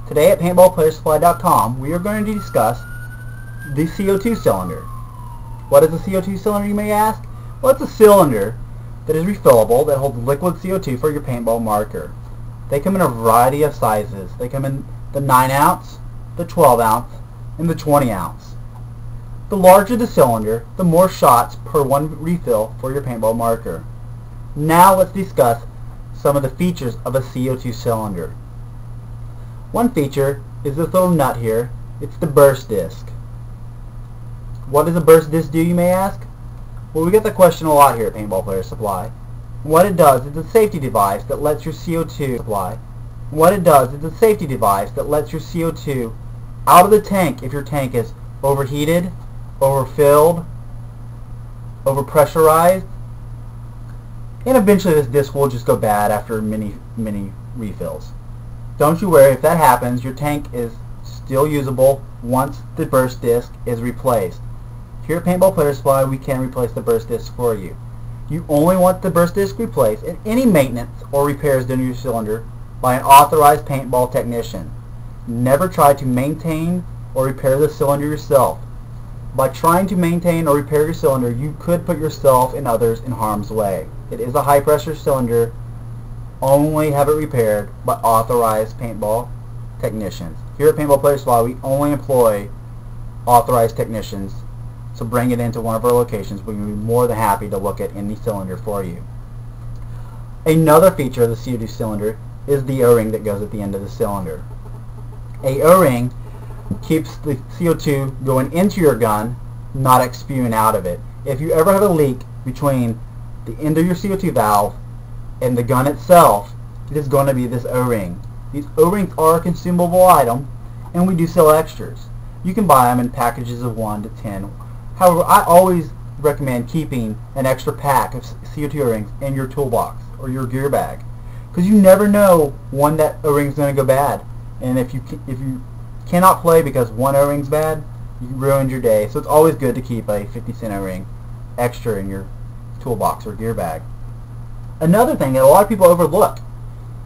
Today at PaintballPlayerSupply.com we are going to discuss the CO2 cylinder. What is a CO2 cylinder, you may ask? Well, it's a cylinder that is refillable that holds liquid CO2 for your paintball marker. They come in a variety of sizes. They come in the 9 ounce, the 12 ounce, and the 20 ounce. The larger the cylinder, the more shots per one refill for your paintball marker. Now let's discuss some of the features of a CO2 cylinder. One feature is this little nut here. It's the burst disc. What does a burst disc do, you may ask? Well, we get the question a lot here at Paintball Players Supply. What it does is a safety device that lets your CO2 out of the tank if your tank is overheated, overfilled, overpressurized, and eventually this disc will just go bad after many refills. Don't you worry, if that happens, your tank is still usable once the burst disc is replaced. Here at Paintball Players Supply, we can replace the burst disc for you. You only want the burst disc replaced and any maintenance or repairs done to your cylinder by an authorized paintball technician. Never try to maintain or repair the cylinder yourself. By trying to maintain or repair your cylinder, you could put yourself and others in harm's way. It is a high pressure cylinder. Only have it repaired by authorized paintball technicians. Here at Paintball Players Supply, we only employ authorized technicians, so bring it into one of our locations. We'll be more than happy to look at any cylinder for you. Another feature of the CO2 cylinder is the O-ring that goes at the end of the cylinder. A O-ring keeps the CO2 going into your gun, not spewing out of it. If you ever have a leak between the end of your CO2 valve and the gun itself, it is going to be this O-ring. These O-rings are a consumable item, and we do sell extras. You can buy them in packages of 1 to 10. However, I always recommend keeping an extra pack of CO2 O-rings in your toolbox or your gear bag, because you never know when that O-ring is going to go bad. And if you cannot play because one O-ring's bad, you ruined your day. So it's always good to keep a 50-cent O-ring extra in your toolbox or gear bag. Another thing that a lot of people overlook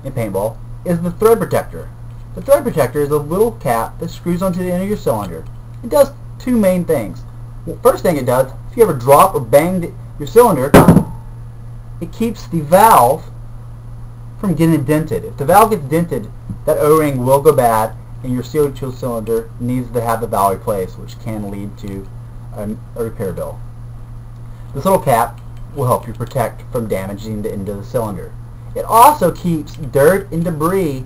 in paintball is the thread protector. The thread protector is a little cap that screws onto the end of your cylinder. It does two main things. Well, first thing it does, if you ever drop or bang your cylinder, it keeps the valve from getting dented. If the valve gets dented, that O-ring will go bad and your CO2 cylinder needs to have the valve replaced, which can lead to a repair bill. This little cap will help you protect from damaging the end of the cylinder. It also keeps dirt and debris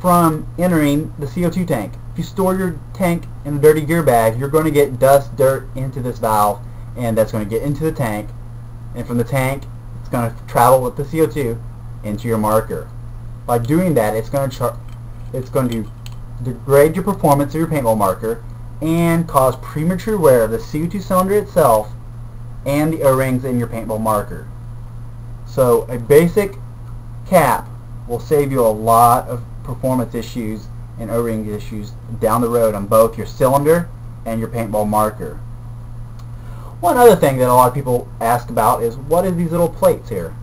from entering the CO2 tank. If you store your tank in a dirty gear bag, you're going to get dust, dirt into this valve, and that's going to get into the tank, and from the tank it's going to travel with the CO2 into your marker. By doing that, it's going to degrade your performance of your paintball marker and cause premature wear of the CO2 cylinder itself and the O-rings in your paintball marker. So a basic cap will save you a lot of performance issues and O-ring issues down the road on both your cylinder and your paintball marker. One other thing that a lot of people ask about is, what are these little plates here?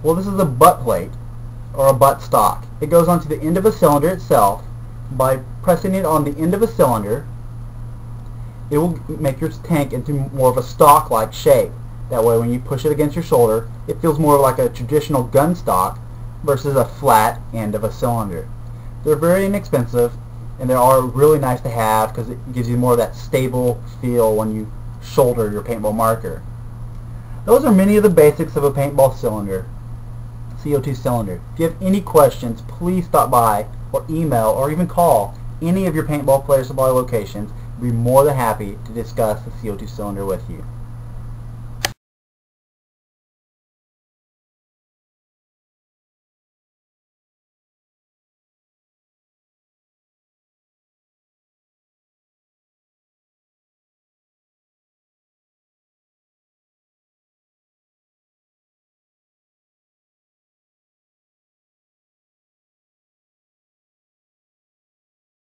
Well, this is a butt plate or a butt stock. It goes onto the end of a cylinder itself. By pressing it on the end of a cylinder, it will make your tank into more of a stock-like shape. That way when you push it against your shoulder, it feels more like a traditional gun stock versus a flat end of a cylinder. They're very inexpensive, and they are really nice to have because it gives you more of that stable feel when you shoulder your paintball marker. Those are many of the basics of a paintball cylinder, CO2 cylinder. If you have any questions, please stop by or email or even call any of your Paintball Players Supply locations. We'd be more than happy to discuss the CO2 cylinder with you.